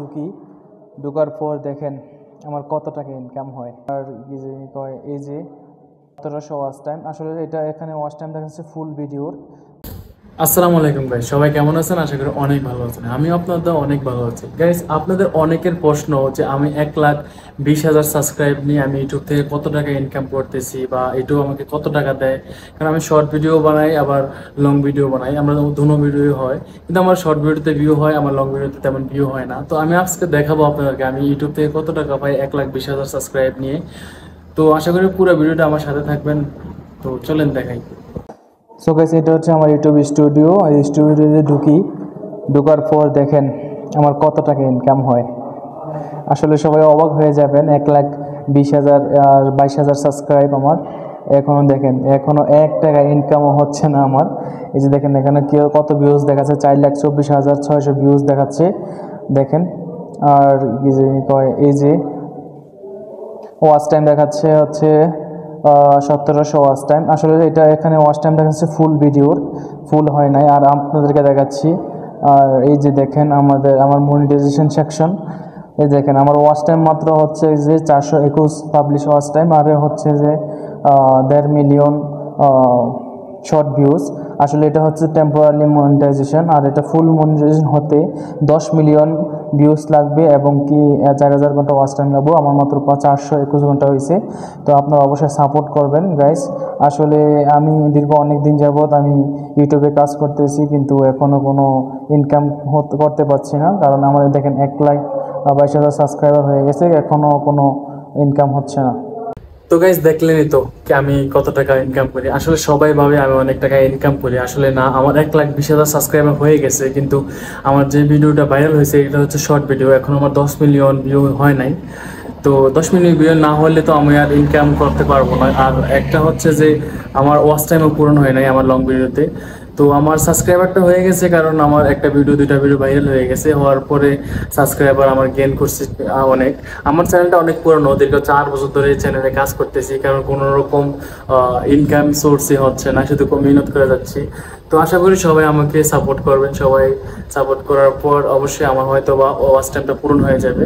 ঢুকি, ঢোকার পর দেখেন আমার কত টাকা ইনকাম হয়। আর কি যে কয় এই যে 1700 ওয়াচ টাইম, আসলে এটা এখানে ওয়াচ টাইম দেখাচ্ছে ফুল ভিডিওর। আসসালামু আলাইকুম গাইস, সবাই কেমন আছেন? আশা করি অনেক ভালো আছেন। আমি আপনাদের অনেক ভালো আছি গাইস। আপনাদের অনেকের প্রশ্ন যে আমি 1,20,000 সাবস্ক্রাইব নিয়ে আমি ইউটিউব থেকে কত টাকা ইনকাম করতেছি বা ইউটিউব আমাকে কত টাকা দেয়। কারণ আমি শর্ট ভিডিও বানাই, আবার লং ভিডিও বানাই, আমরা দুটো ভিডিও হয়, কিন্তু আমার শর্ট ভিডিওতে ভিউ হয়, আমার লং ভিডিওতে তেমন ভিউ হয় না। তো আমি আজকে দেখাবো আপনাদেরকে আমি ইউটিউব থেকে কত টাকা পাই 1,20,000 সাবস্ক্রাইব নিয়ে। তো আশা করি পুরো ভিডিওটা আমার সাথে থাকবেন। তো চলেন দেখাই। সো গাইস, এটা হচ্ছে আমার ইউটিউব স্টুডিও। এই স্টুডিওতে ঢুকি, ঢোকার পর দেখেন আমার কত টাকা ইনকাম হয়। আসলে সবাই অবাক হয়ে যাবেন, 1,20,000 আর 22,000 সাবস্ক্রাইব আমার। এখনও দেখেন, এখনও 1 টাকা ইনকামও হচ্ছে না আমার। এই যে দেখেন এখানে কত ভিউজ দেখাচ্ছে, 4,24,600 ভিউজ দেখাচ্ছে দেখেন। আর কি যে কয় এই যে ওয়াচ টাইম দেখাচ্ছে হচ্ছে 1700 ওয়াচ টাইম। আসলে এটা এখানে ওয়াচ টাইম দেখাচ্ছে ফুল ভিডিওর, ফুল হয় নাই। আর আপনাদেরকে দেখাচ্ছি। আর এই যে দেখেন আমার মনিটাইজেশন সেকশন। এই দেখেন আমার ওয়াচ টাইম মাত্র হচ্ছে যে 421 পাবলিশ ওয়াচ টাইম, আর হচ্ছে যে 1.5 মিলিয়ন শর্ট ভিউজ। আসলে এটা হচ্ছে টেম্পোরারি মনিটাইজেশন, আর এটা ফুল মনিটাইজেশন হতে 10 মিলিয়ন ভিউজ লাগবে এবং কি 4,000 ঘন্টা ওয়াচ টাইম লাগবে। আমার মাত্র 421 ঘন্টা হয়েছে। তো আপনারা অবশ্যই সাপোর্ট করবেন গাইস। আসলে আমি দীর্ঘ অনেক দিন যাবৎ আমি ইউটিউবে কাজ করতেছি, কিন্তু এখনও কোনো ইনকাম করতে পারছি না। কারণ আমাদের দেখেন 1,22,000 সাবস্ক্রাইবার হয়ে গেছে, এখনও কোনো ইনকাম হচ্ছে না। তো গাইজ দেখলেনই তো আমি কত টাকা ইনকাম করি। আসলে সবাই ভাবে আমি অনেক টাকা ইনকাম করি, আসলে না। আমার 1,20,000 সাবস্ক্রাইবার হয়ে গেছে, কিন্তু আমার যে ভিডিওটা ভাইরাল হয়েছে এটা হচ্ছে শর্ট ভিডিও। এখন আমার 10 মিলিয়ন ভিউ হয় নাই। তো 10 মিলিয়ন ভিউ না হলে তো আমি আর ইনকাম করতে পারবো না। আর একটা হচ্ছে যে আমার ওয়াচ টাইমও পূরণ হয় নাই আমার লং ভিডিওতে। তো আমার সাবস্ক্রাইবারটা হয়ে গেছে কারণ আমার একটা ভিডিও, 2টা ভিডিও ভাইরাল হয়ে গেছে। হওয়ার পরে সাবস্ক্রাইবার আমার গেইন করছে অনেক। আমার চ্যানেলটা অনেক পুরনো, দীর্ঘ 4 বছর ধরে এই চ্যানেলে কাজ করতেছি, কারণ কোনো রকম ইনকাম সোর্সই হচ্ছে না, শুধু মেহনত করে যাচ্ছি। তো আশা করি সবাই আমাকে সাপোর্ট করবেন। সবাই সাপোর্ট করার পর অবশ্যই আমার হয়তো বা ওয়াচ টাইমটা পূরণ হয়ে যাবে।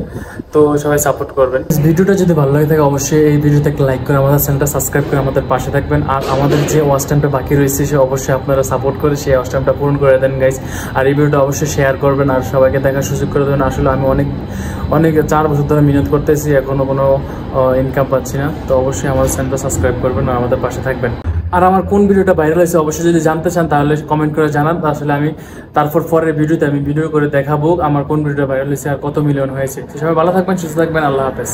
তো সবাই সাপোর্ট করবেন। ভিডিওটা যদি ভালো লাগে থাকে অবশ্যই এই ভিডিওতে একটা লাইক করে আমাদের চ্যানেলটা সাবস্ক্রাইব করে আমাদের পাশে থাকবেন। আর আমাদের যে ওয়াচ টাইমটা বাকি রয়েছে সে অবশ্যই আপনারা সাপোর্ট করে সেই ওয়াচ টাইমটা পূরণ করে দেন গাইজ। আর এই ভিডিওটা অবশ্যই শেয়ার করবেন আর সবাইকে দেখার সুযোগ করে দেবেন। আসলে আমি অনেক 4 বছর ধরে মেহনত করতেছি, এখনও কোনো ইনকাম পাচ্ছি না। তো অবশ্যই আমাদের চ্যানেলটা সাবস্ক্রাইব করবেন আর আমাদের পাশে থাকবেন। আর আমার কোন ভিডিওটা ভাইরাল হয়েছে অবশ্যই যদি জানতে চান তাহলে কমেন্ট করে জানান। আসলে আমি তারপর পরের ভিডিওতে আমি ভিডিও করে দেখাবো আমার কোন ভিডিওটা ভাইরাল হয়েছে আর কত মিলিয়ন হয়েছে। সবাই ভালো থাকবেন, সুস্থ থাকবেন। আল্লাহ হাফেজ।